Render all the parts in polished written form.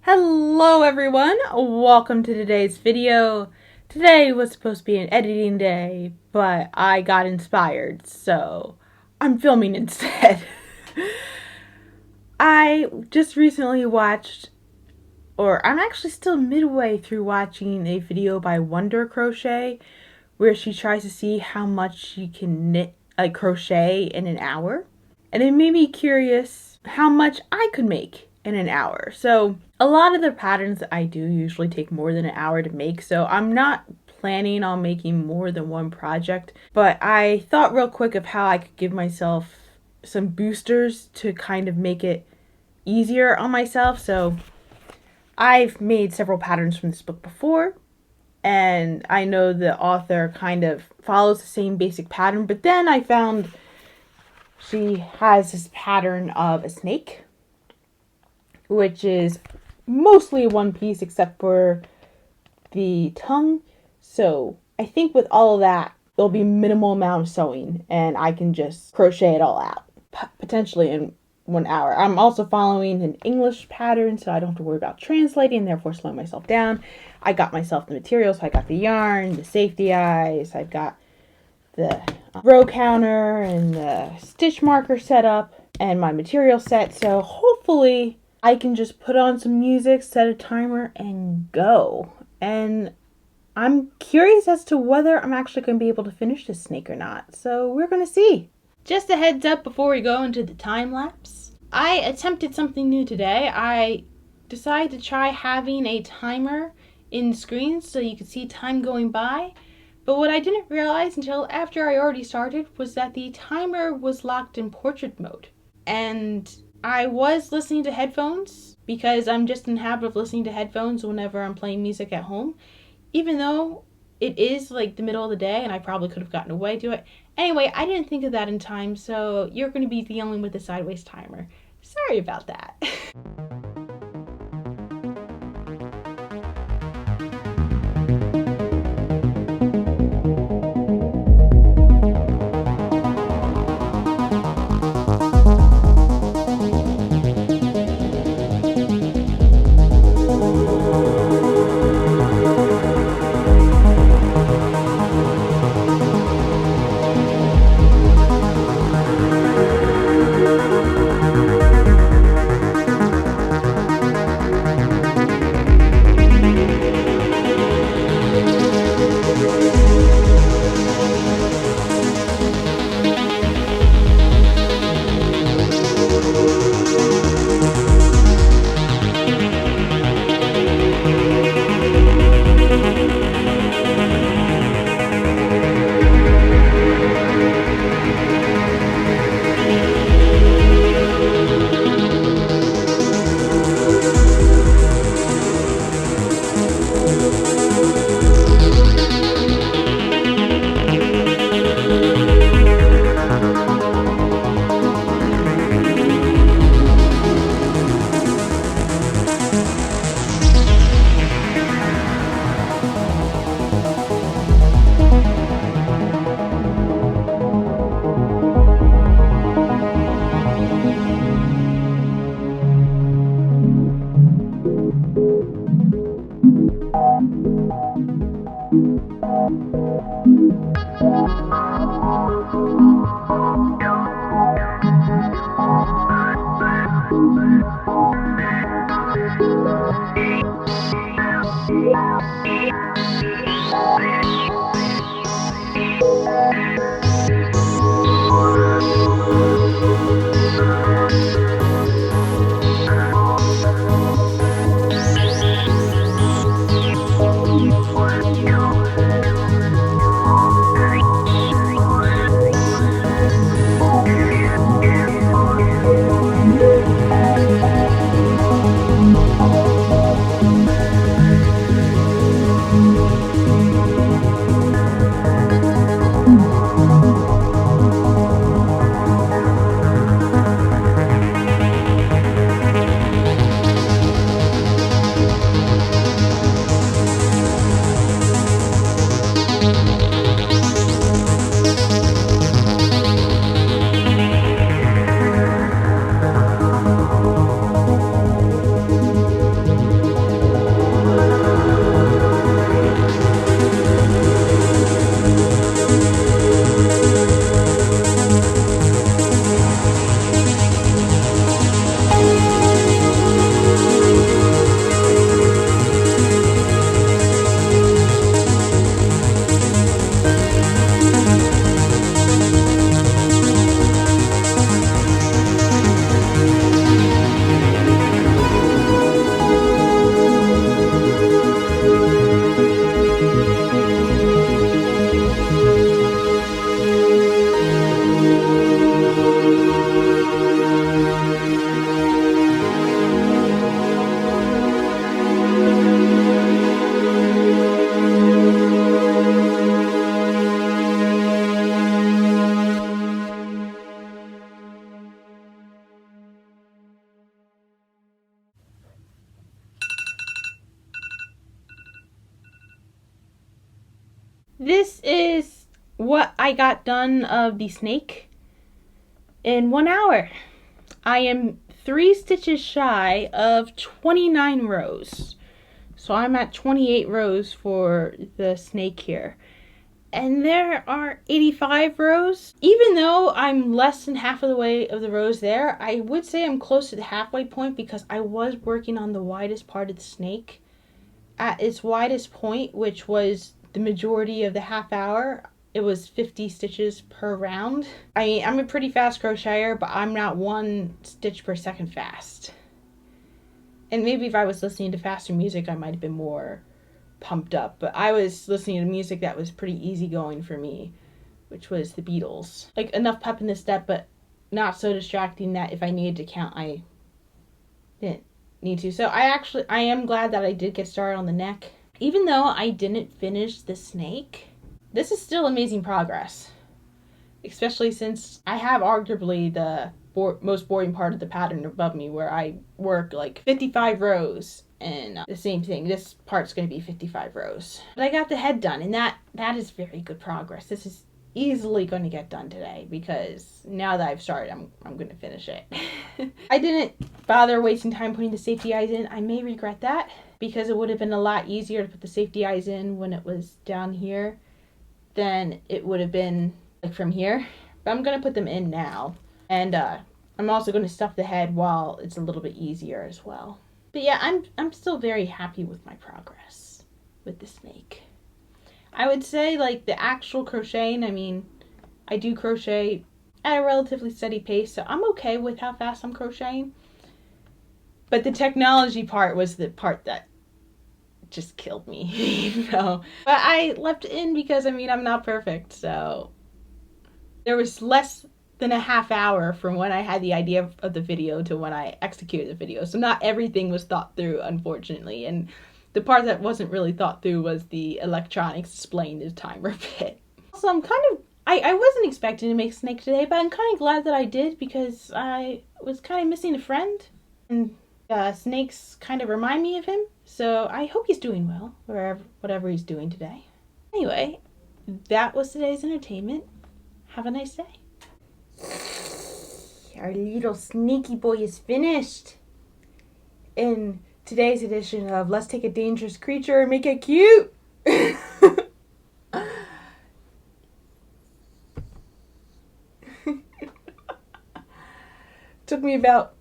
Hello everyone, welcome to today's video. Today was supposed to be an editing day, but I got inspired, so I'm filming instead. I just recently watched, or I'm actually still midway through watching a video by Wonder Crochet, where she tries to see how much she can crochet in an hour. And it made me curious how much I could make in an hour. So a lot of the patterns that I do usually take more than an hour to make, so I'm not planning on making more than one project, but I thought real quick of how I could give myself some boosters to kind of make it easier on myself. So I've made several patterns from this book before, and I know the author kind of follows the same basic pattern, but then I found she has this pattern of a snake, which is mostly one piece except for the tongue. So I think with all of that, there'll be minimal amount of sewing and I can just crochet it all out, potentially in 1 hour. I'm also following an English pattern, so I don't have to worry about translating and therefore slowing myself down. I got myself the materials, so I got the yarn, the safety eyes, I've got the row counter and the stitch marker set up and my material set. So hopefully I can just put on some music, set a timer, and go. And I'm curious as to whether I'm actually going to be able to finish this snake or not. So we're going to see. Just a heads up before we go into the time lapse. I attempted something new today. I decided to try having a timer in screens so you could see time going by. But what I didn't realize until after I already started was that the timer was locked in portrait mode. And I was listening to headphones because I'm just in the habit of listening to headphones whenever I'm playing music at home, even though it is like the middle of the day and I probably could have gotten away to it. Anyway, I didn't think of that in time, so you're going to be dealing with the sideways timer. Sorry about that. this is what I got done of the snake in 1 hour. I am 3 stitches shy of 29 rows. So I'm at 28 rows for the snake here. And there are 85 rows. Even though I'm less than half of the way of the rows there, I would say I'm close to the halfway point because I was working on the widest part of the snake. At its widest point, which was the majority of the half hour, it was 50 stitches per round. I mean, I'm a pretty fast crocheter, but I'm not 1 stitch per second fast. And maybe if I was listening to faster music, I might have been more pumped up. But I was listening to music that was pretty easygoing for me, which was the Beatles. Like, enough pep in the step, but not so distracting that if I needed to count, I didn't need to. So I am glad that I did get started on the neck. Even though I didn't finish the snake, this is still amazing progress. Especially since I have arguably the most boring part of the pattern above me, where I work like 55 rows and the same thing. This part's going to be 55 rows. But I got the head done, and that is very good progress. This is easily going to get done today because now that I've started, I'm going to finish it. I didn't bother wasting time putting the safety eyes in. I may regret that because it would have been a lot easier to put the safety eyes in when it was down here than it would have been like from here. But I'm going to put them in now. And I'm also going to stuff the head while it's a little bit easier as well. But yeah, I'm still very happy with my progress with the snake. I would say like the actual crocheting, I mean, I do crochet at a relatively steady pace, so I'm okay with how fast I'm crocheting. But the technology part was the part that just killed me, you know. But I left it in because, I mean, I'm not perfect, so there was less than a half hour from when I had the idea of the video to when I executed the video. So not everything was thought through, unfortunately. And the part that wasn't really thought through was the electronics displaying the timer bit. So I'm kind of, I wasn't expecting to make snake today, but I'm kind of glad that I did because I was kind of missing a friend. And snakes kind of remind me of him. So I hope he's doing well, whatever he's doing today. Anyway, that was today's entertainment. Have a nice day. Our little sneaky boy is finished. In today's edition of Let's Take a Dangerous Creature and Make It Cute. Took me about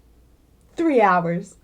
3 hours.